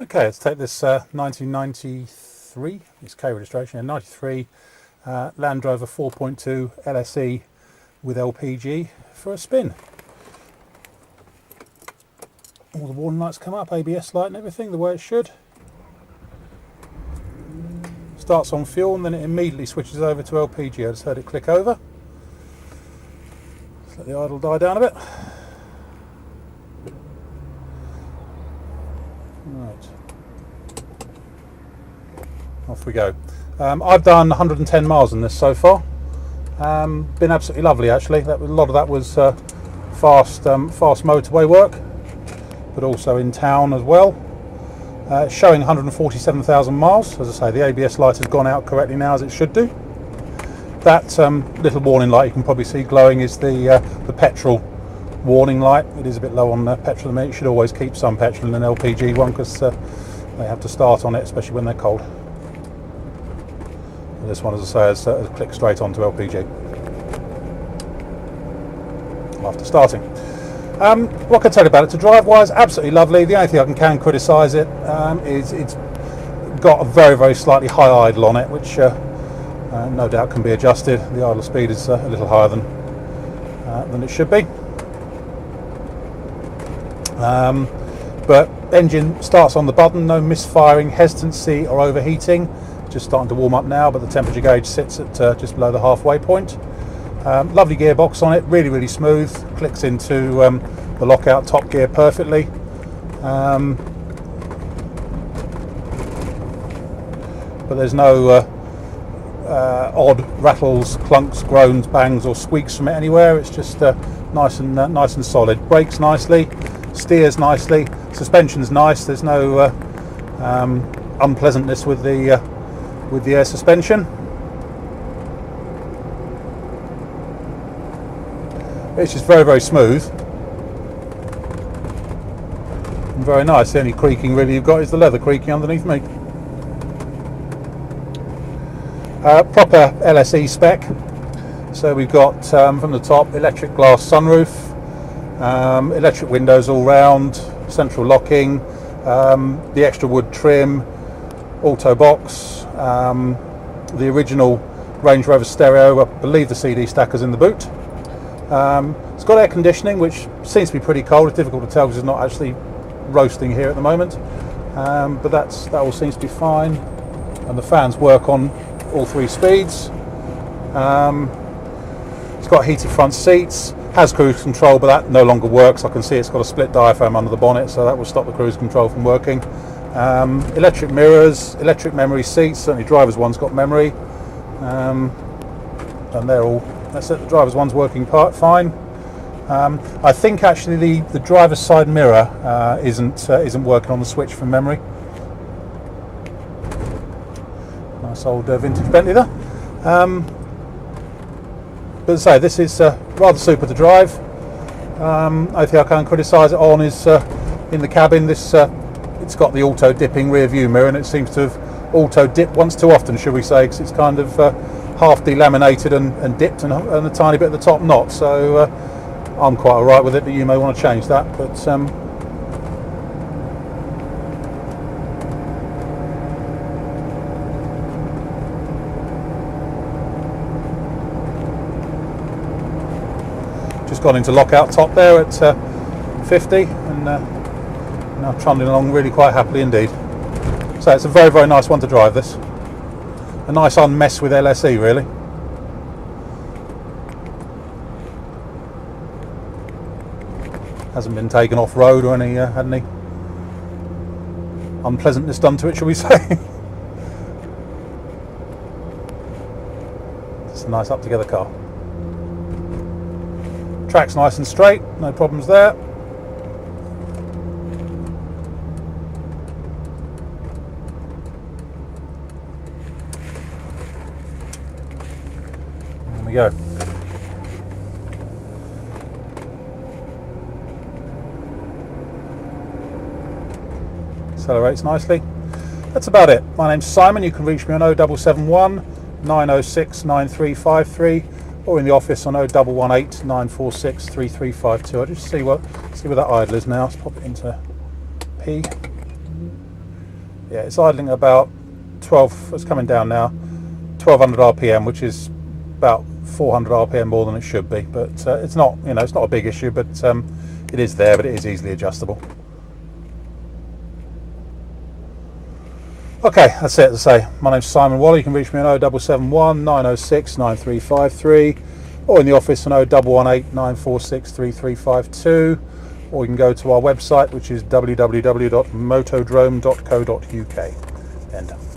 Okay, let's take this 1993, it's K registration, 93 Land Rover 4.2 LSE with LPG for a spin. All the warning lights come up, ABS light and everything the way it should. Starts on fuel and then it immediately switches over to LPG. I just heard it click over. Let's let the idle die down a bit. Right. Off we go. I've done 110 miles on this so far. Been absolutely lovely actually. A lot of that was fast motorway work, but also in town as well. Showing 147,000 miles. As I say, the ABS light has gone out correctly now, as it should do. That little warning light you can probably see glowing is the petrol warning light. It is a bit low on petrol at the minute. You should always keep some petrol in an LPG one because they have to start on it, especially when they're cold. And this one, as I say, has clicked straight onto LPG after starting. What can I tell you about it? To drive wise, absolutely lovely. The only thing I can criticise it is it's got a very slightly high idle on it, which no doubt can be adjusted. The idle speed is a little higher than it should be. But engine starts on the button, no misfiring, hesitancy or overheating. Just starting to warm up now, but the temperature gauge sits at just below the halfway point. Lovely gearbox on it, really smooth, clicks into the lockout top gear perfectly. But there's no odd rattles, clunks, groans, bangs or squeaks from it anywhere. It's just nice and solid. Brakes nicely, steers nicely, suspension's nice. There's no unpleasantness with the air suspension. It's just very smooth and very nice. The only creaking really you've got is the leather creaking underneath me. Proper LSE spec. So we've got from the top electric glass sunroof, electric windows all round, central locking, the extra wood trim, auto box, the original Range Rover stereo. I believe the CD stacker's in the boot. It's got air conditioning, which seems to be pretty cold. It's difficult to tell because it's not actually roasting here at the moment, but that all seems to be fine. And the fans work on all 3 speeds. It's got heated front seats, has cruise control, but that no longer works. I can see it's got a split diaphragm under the bonnet, so that will stop the cruise control from working. Electric mirrors, electric memory seats. Certainly driver's one's got memory, and they're all. That's it. The driver's one's working fine. I think actually the driver's side mirror isn't working on the switch from memory. Nice old vintage Bentley there. But as I say, this is rather super to drive. I think I can criticise it on is in the cabin. It's got the auto dipping rear view mirror, and it seems to have auto dipped once too often, should we say, because it's kind of half delaminated and dipped and a tiny bit at the top not. So I'm quite alright with it, but you may want to change that. But just gone into lockout top there at 50 and now trundling along really quite happily indeed. So it's a very nice one to drive, this. A nice unmess with LSE really. Hasn't been taken off road or had any unpleasantness done to it, shall we say. It's a nice up together car. Track's nice and straight, no problems there. There we go. Accelerates nicely. That's about it. My name's Simon. You can reach me on 0771 906 9353 or in the office on 0118 946 3352. I'll just see where that idle is now. Let's pop it into P. Yeah, it's idling at about 12. It's coming down now, 1200 RPM, which is about 400 RPM more than it should be. But it's not, it's not a big issue. But it is there, but it is easily adjustable. Okay, that's it. As I say, my name's Simon Waller. You can reach me on 0771 906 9353, or in the office on 0118 946 3352, or you can go to our website, which is www.motodrome.co.uk. End.